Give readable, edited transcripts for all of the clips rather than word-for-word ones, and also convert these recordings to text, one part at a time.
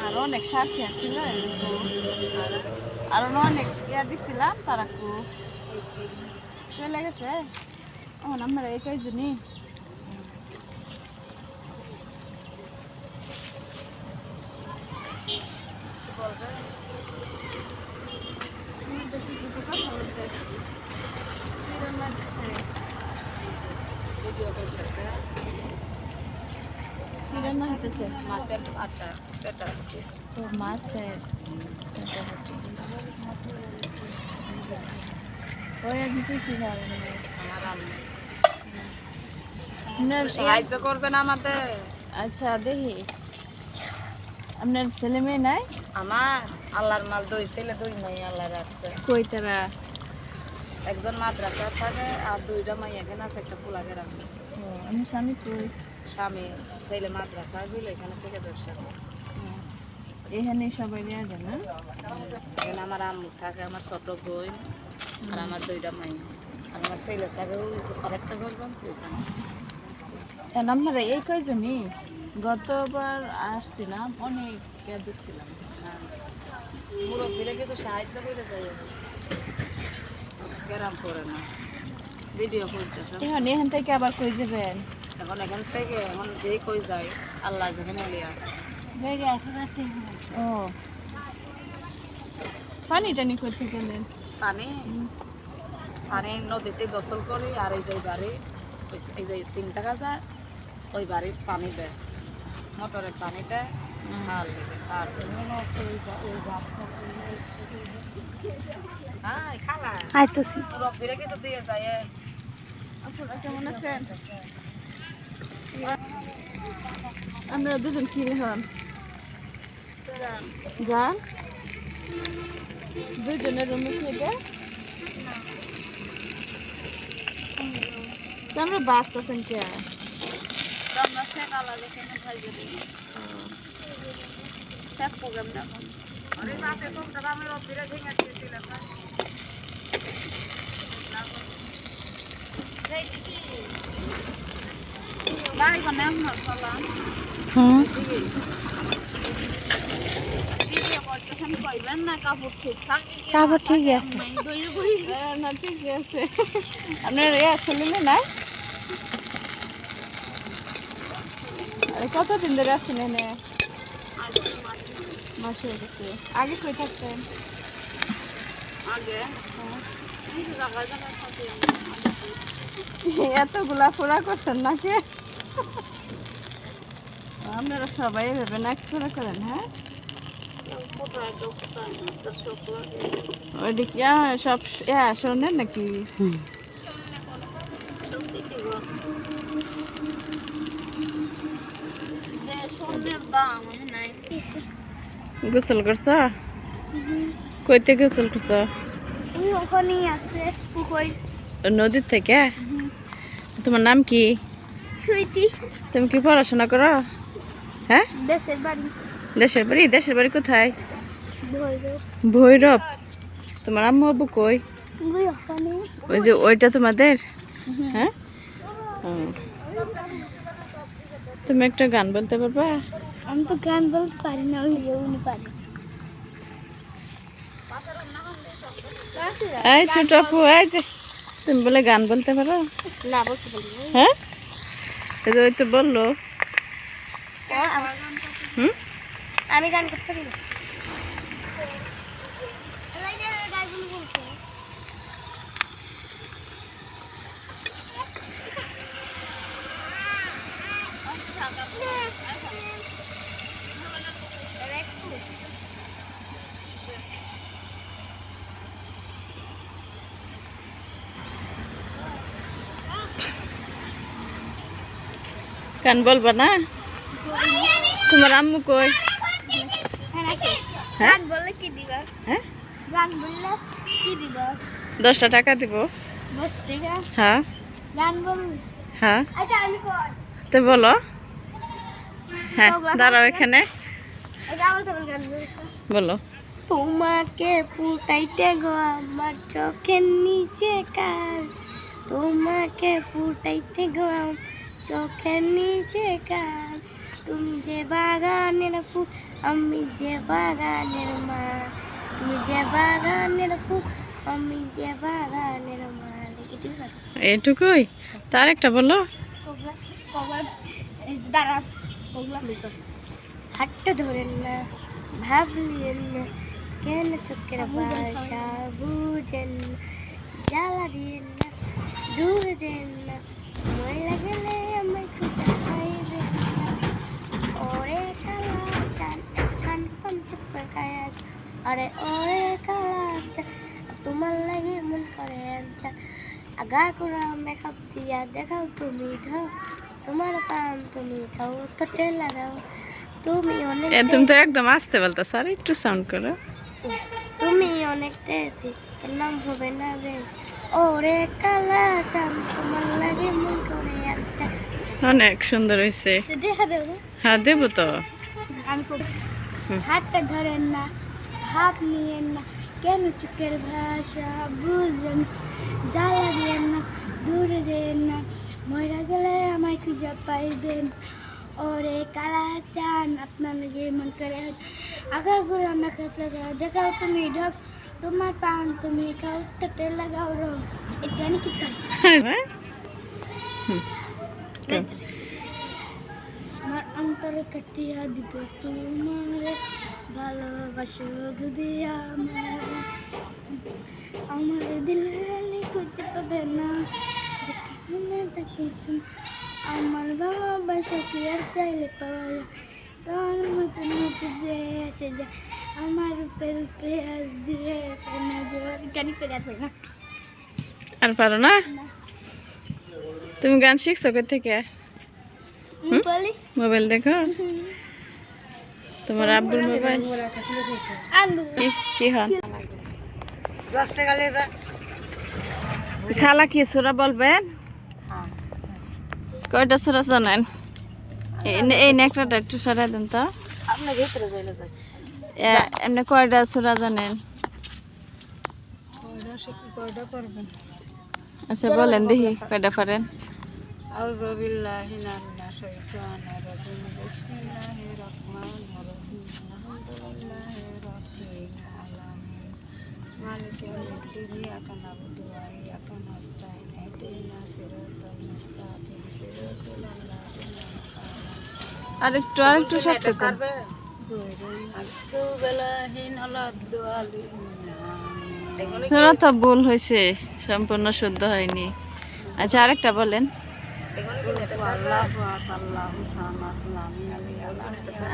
আরো অনেক সাথী ছিল আরো অনেক ইয়া দিছিলাম তারা চলে গেছে ও আমরা এই কয়জনই মাছের আটা পেটা তো মাছের ওই আজকে কি খাবে আমার আপনার সাহায্য করবেন আমাদের। আচ্ছা দেখি আপনার ছেলে মেয়ে নাই? আমার আল্লাহর মাল 2 ছেলে 2 মেয়ে আল্লাহ রাখছে। কই তারা? একজন মাদ্রাসা থাকে আর 2টা মেয়ে এখানে আছে, একটা পোলাকে রাখছে। আমি স্বামী কই? স্বামী ছেলে মাদ্রাসা গেলে এখানে থেকে ব্যবসা করে। এখানে সবাই দেওয়া যায় না? এখানে আমার আম্মু থাকে, আমার ছোট বোন আর আমার 2টা মেয়ে আর আমার ছেলে থাকে আরেকটা ঘর বানছে এখানে। আমরা এই কয়জনই গতবার আসছিলাম, অনেক দেখছিলাম। মুরব্বীরা কিন্তু সাহায্য করে যায়, গ্রাম করে না, ভিডিও করতেছে। এখন এখান থেকে আবার কই যাবেন? এখন এখান থেকে এখন যেই কই যায় আল্লাহ যেখানে লিয়া ও পানি টানি করতে গেলেন? পানি পানি নদীতে গোসল করি আর এই যে বাড়ি এই যে 3 টাকা যায় ওই বাড়ির পানি দেয়, মোটরের পানি দেয় খাল দিবে। আর হ্যাঁ খালা আইতেছি। মুরব্বীরা কিন্তু দিয়ে যায়। আপনারা কেমন আছেন? আমরা দুজন কি হন যান দুজনের রুমে খেয়ে আমরা বাঁচতেছেন কে? কাপড় ঠিক আছে না? ঠিক আছে। আপনার ছেলে নাই? কতদিন ধরে আছেন এনে? মাস হয়ে গেছে। আগে কই থাকতেন? এতগুলা ফোড়া করছেন নাকি? আপনারা সবাই ভেবেন এক ফোড়া করেন? হ্যাঁ, ওইদিকে সব শোনেন নাকি? গোসল করছ? কইতে গোসল করছ? নদীর থেকে? তোমার নাম কি? সুইটি। তুমি কি পড়াশোনা করো? হ্যাঁ, দেশের বাড়ি। দেশের বাড়ি? দেশের বাড়ি কোথায়? ভৈরব। তোমার আম্মু আব্বু কই? ওই যে ওইটা তোমাদের? হ্যাঁ, তুমি একটা গান বলতে পারবা? আমি তো গান বলতে পারি না, উনি পারি। এই ছোট আপু, এই যে তুমি বলে গান বলতে পারো? না, বলতে পারি না। হ্যাঁ, এই যে ওই তো বললো। আমি গান করতে পারি না। গান বলবা না? তোমার আম্মু কই? গান বললে কি দিবা? হ্যাঁ, গান বললে কি দিবা? 10টা টাকা দিব। 10 টাকা? হ্যাঁ গান বল। হ্যাঁ, আচ্ছা আমি কর। তো বলো। হ্যাঁ, দাঁড়াও এখানে এটা আমার তো গান বলো। তোমাকে ফুটাইতে গো আমার চোখের নিচে কার, তোমাকে ফুটাইতে গো আমার চোখের নিচে কার, তুমি যে বাগানের ফুল, আমি যে বাগানের মা। তুমি যে বাগানের ফুল, আমি যে বাগানের মা। এটুকুই কথা। এটুকুই? তার একটা বলো। ওগুলা ওগুলা দাঁড়া, ওগুলা হাতটা ধরেন না, ভাবলেন না, কেন চোখের ভাষা বুঝেন না, জ্বালা দিয়েন না, দূরে যেন না, ময়লা গেলে আমায় খুঁজে পাইবেন না। ওরে কালা চান একখান পঞ্চপের কাজ, আরে ওরে কালা চান তোমার লাগে মন করে চান। আগা করা মেকআপ দিয়া দেখাও তুমি ঢাও, তোমার পান তুমি খাও তো টেলা দাও। তুমি অনেক তুমি তো একদম আসতে বলতো স্যার, একটু সাউন্ড করো। তুমি অনেক তেজি, তোর নাম হবে না রে। ওরে কালা চান তোমার লাগে মন করে আনছা। অনেক সুন্দর হয়েছে। দেখা দেবো, হ্যাঁ দেবো তো। আমি হাতটা ধরেন না, ভাব নিয়েন না, কেন চোখের ভাষা বুঝেন, জ্বালা দিয়েন না, দূরে যেন না, ময়রা গেলে আমায় খুঁজে পাইবেন। ওরে কালা চান আপনার লাগে মন করে আগা ঘুরা মেকআপ লাগাও, দেখাও তুমি ঢক, তোমার পান তুমি খাও টেটে লাগাও রং। এটা আমি কি পারি? আমার অন্তরে কাটিয়া দিব তোমারে ভালোবাসো যদি আমার দিলে খুঁজে পাবে না, যেখানে দেখেছেন আমার ভালোবাসা কি আর চাইলে পাওয়া যায়। তোর মতো মুখে যে এসে যায় আমার রূপে রূপে আজ দিয়ে এসে নজর। জানি পেরে আসবে না, আর পারো না? তুমি গান শিখছো কোথা থেকে? বলি মোবাইল দেখো? তোমার আব্বুর মোবাইল? আনবো কি হন খালা কি সুরা বলবেন? কয়টা সুরা জানেন? এই নেকড়াটা একটু সরাই দেন তো। আপনি ভিতরে যাইলে যাই এমনি কয়টা সুরা জানেন? কয়টা করবেন? আচ্ছা বলেন দেখি কয়টা পারেন। আউযু বিল্লাহি মিনাশ শাইতানির রাজিম, বিসমিল্লাহির রহমানির রহিম, আলহামদুলিল্লাহি রাব্বিল আলামিন, মালিকি ইয়াউমিদ্দিন, ইয়াকা না'বুদু ওয়া ইয়াকা নাস্তাঈন, ইহদিনাস সিরাতাল মুস্তাকিম, সিরাতাল লাযিনা আন'আমতা আরেকটু শক্ত কর। সুরা তো ভুল হয়েছে, সম্পূর্ণ শুদ্ধ হয়নি। আচ্ছা আরেকটা বলেন।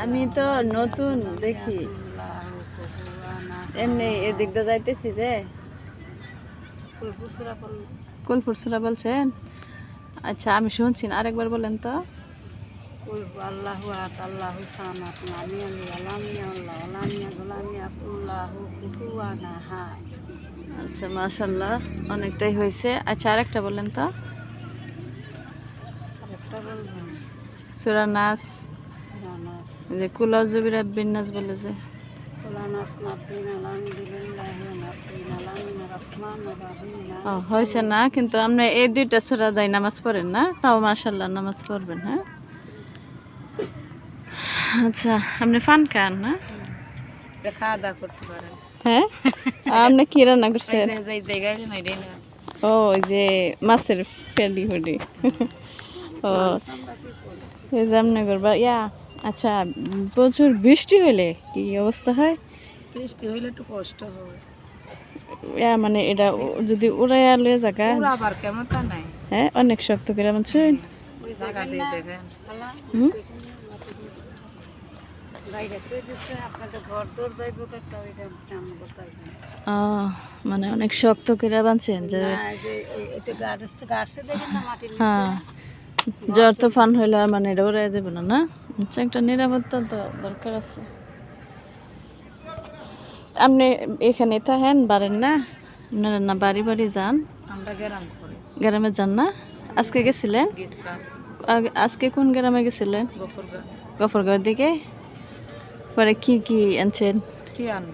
আমি তো নতুন দেখি, এমনি এদিক দিয়ে যাইতেছি যে। কুলপুর সুরা বলছেন? আচ্ছা আমি শুনছি না, আরেকবার বলেন তো। আচ্ছা মাশাআল্লাহ, অনেকটাই হয়েছে। আচ্ছা আরেকটা বলেন তো। সূরা নাস, যে কুল আউযু বিরাব্বিন নাস বলে যে। ও হয়েছে না, কিন্তু আপনি এই দুইটা সূরা দাই নামাজ পড়েন না, তাও মাশাআল্লাহ নামাজ পড়বেন। হ্যাঁ আচ্ছা, আপনি ফান খান না? খাওয়া দাওয়া করতে পারেন। হ্যাঁ আপনি কি রান্না করছেন? ও ওই যে মাছের পেলি হুডি। ও এই জামনগর বা ইয়া। আচ্ছা প্রচুর বৃষ্টি হইলে কি অবস্থা হয়? বৃষ্টি হইলে একটু কষ্ট হয়। ইয়া মানে এটা যদি উড়াইয়া লয়ে জায়গা, আবার কেমন তা নাই। হ্যাঁ অনেক শক্ত করে বলছেন। জায়গা দিয়ে দেখেন হুম মানে অনেক শক্ত করে বানছেন যে। হ্যাঁ জ্বর তো ফান হইলে মানে এটা উড়াই যাবে না, না? আচ্ছা একটা নিরাপত্তা তো দরকার আছে। আপনি এখানে থাকেন, বাড়েন না? আপনারা না বাড়ি বাড়ি যান? আমরা গ্রাম করি। গ্রামে যান না? আজকে গেছিলেন? আজকে কোন গ্রামে গেছিলেন? গফরগাঁওয়ের দিকে। পরে কি কি আনছেন? কি আন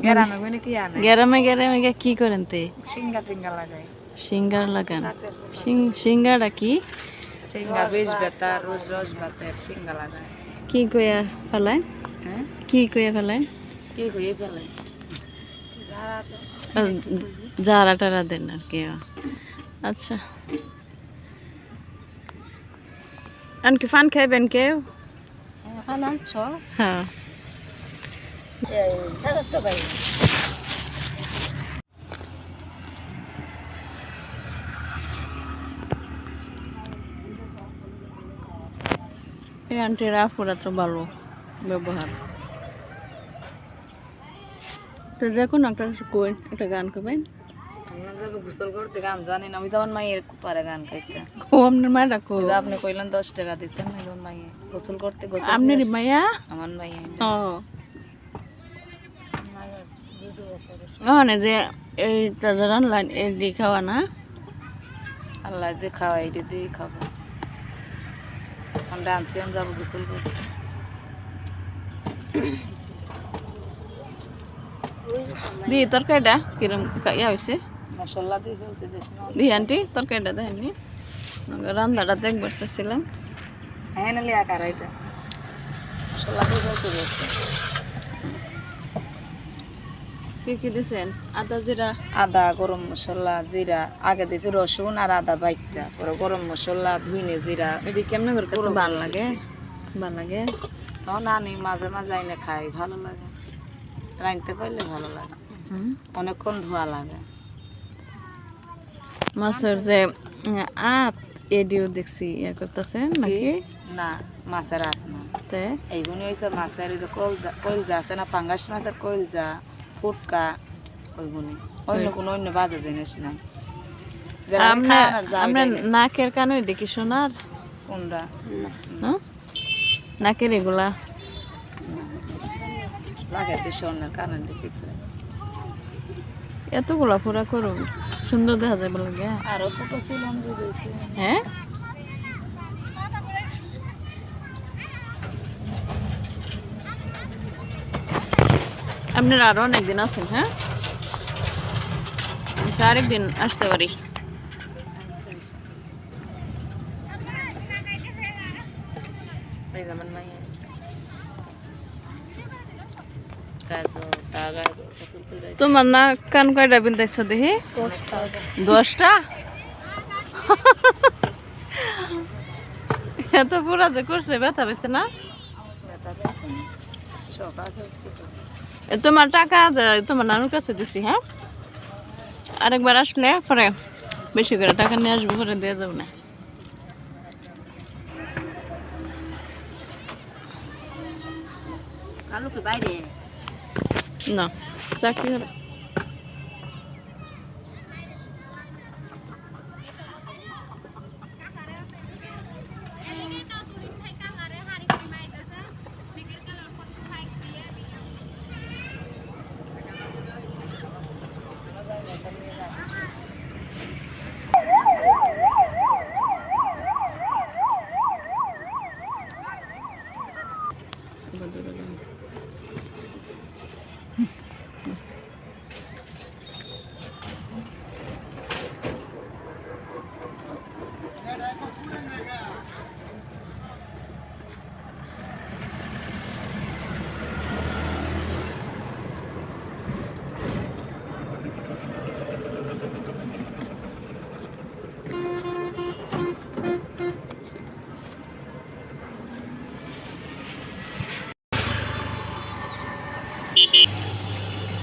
গ্রামে গনে কি আনে? গ্রামে গ্রামে গিয়ে কি করেন তে? সিঙ্গা টিঙ্গা লাগাই। সিঙ্গার লাগান? সিঙ্গারা কি? সিঙ্গা বীজ বেতা রোজ রোজ ভাতের সিঙ্গা লাগায় কি কইয়া ফেলায় হ্যাঁ কি কইয়া ফেলায় কি হয়ে ফেলে যারা টারা দেন আর কি আচ্ছা আনকি ফান খাইবেন কেউ এখন আনছ হ্যাঁ তো ভাই এই আন্টির আফুরা তো ভালো ব্যবহার তো দেখুন একটা গান করবেন আমরা যাবো গোসল করতে গান জানি না আমি তো আমার মায়ের পারে গান গাইতে ও আপনার মায়েরা কো আপনি কইলেন 10 টাকা দিচ্ছেন না তোমার মাইয়ে গোসল করতে গোসল আপনার মাইয়া আমার মাইয়ে ও যে এই তাজা রান্নান এই দিয়ে খাওয়া না আল্লাহ যে খাওয়াই এটা দিয়ে খাবো আমরা আনছি আমি যাবো গোসল করতে দি তরকারিটা কিরম ইয়া হয়েছে মশলা দিয়ে ফেলতে দেশ না দি আন্টি তরকারিটা দেখেনি রান্নাটা দেখবার চাচ্ছিলাম হ্যাঁ নালি আকার এটা মশলা দিয়ে ফেলতে দেশে কি কি দিছেন আদা জিরা আদা গরম মশলা জিরা আগে দিয়েছি রসুন আর আদা বাইটটা পরে গরম মশলা ধুইনে জিরা এটি কেমন করে কাছে ভাল লাগে নানি মাঝে মাঝে আইনে খাই ভালো লাগে রাঁধতে পারলে ভালো লাগে অনেকক্ষণ ধোয়া লাগে মাছের যে আত এডিও দেখছি ইয়া করতেছে নাকি না মাছের আট না তে এইগুলি হয়েছে মাছের ওই যে কইলজা আছে না পাঙ্গাস মাছের কইলজা ফুটকা ওইগুলি অন্য বাজে জিনিস না আমরা নাকের কানে দেখি সোনার কোনটা নাকের এগুলা লাগে স্বর্ণের কানে দেখি এতগুলা পুরা করুন সুন্দর দেখা যায় বলে গিয়া আরো ফুটো ছিল বুঝেছি হ্যাঁ আপনার আরো অনেকদিন আছেন হ্যাঁ আরেকদিন আসতে পারি তোমার না কান কয়টা বিনতেছ দেখি 10টা এত পুরা যে করছে ব্যথা পেয়েছে না তোমার টাকা তোমার নানুর কাছে দিছি হ্যাঁ আরেকবার আসলে পরে বেশি করে টাকা নিয়ে আসবো পরে দিয়ে যাবো না না চাকরি হবে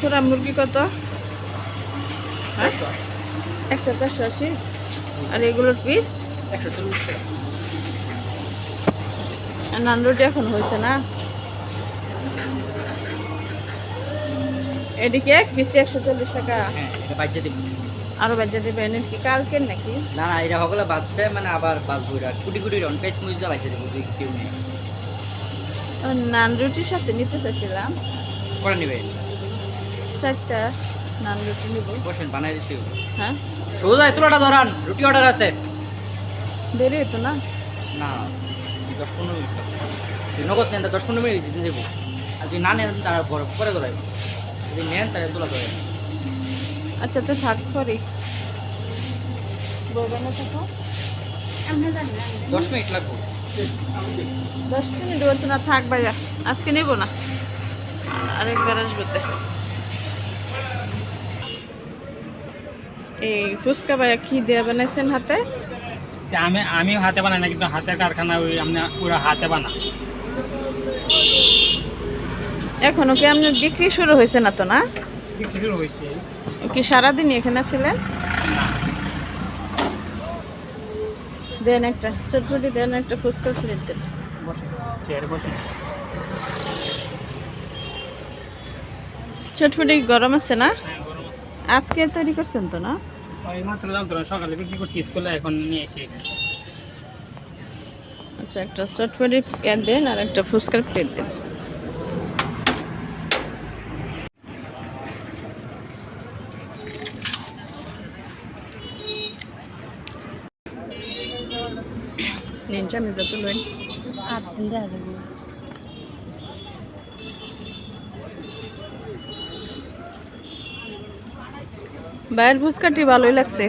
তোরা মুরগি কত হ্যাঁ একটা 480 আর এগুলোর পিস 140 টাকা আর নান রুটি এখন হয়েছে না এদিকে এক পিস 140 টাকা হ্যাঁ এটা বাচ্চা দিব আরো বাচ্চা দেবেন কি কালকের নাকি না না এটা হগলা বাচ্চা মানে আবার বাঁচবো এটা কুটি কুটি রন পেস মুজ দা বাচ্চা দিব দুই কেউ নেই নান রুটির সাথে নিতে চাইছিলাম করে নিবে 4টা নান রুটি নিব বসেন বানাই দিতে হ্যাঁ রোজ আইসলোটা ধরান রুটি অর্ডার আছে দেরি হতো না না 10-15 মিনিট নগদ নেন 10-15 মিনিট দিতে দেবো আর যদি না নেন তার পরে ধরাই যদি নেন তাহলে চলে ধরে আচ্ছা তো থাক করি বলবেন না থাকো 10 মিনিট লাগবে 10 মিনিট বলতো না, থাক ভাইয়া আজকে নেব না, আরেকবার আসবো তে। এই ফুচকা ভাইয়া কি দিয়ে বানাইছেন হাতে? আমিও হাতে বানাই না, কিন্তু হাতে কারখানা ওই ওরা হাতে বানা। এখনো কি আপনার বিক্রি শুরু হয়েছে না তো? না শুরু হয়েছে। কি সারাদিন এখানে ছিলেন? দেন একটা চটপটি, দেন একটা ফুচকা প্লেট দেন। বসে চেয়ারে বসে। চটপটি গরম আছে না? হ্যাঁ, গরম আছে। আজকে তৈরি করছেন তো? না ওই মাত্র জানতো না, সকালে বিক্রি করছি স্কুলে, এখন নিয়ে এসে এখানে। আচ্ছা, একটা চটপটি প্যান দেন আর একটা ফুচকার প্লেট দেন। নিন চামিজটা তুলবেন। বাইরের ফুচকাটি ভালোই লাগছে।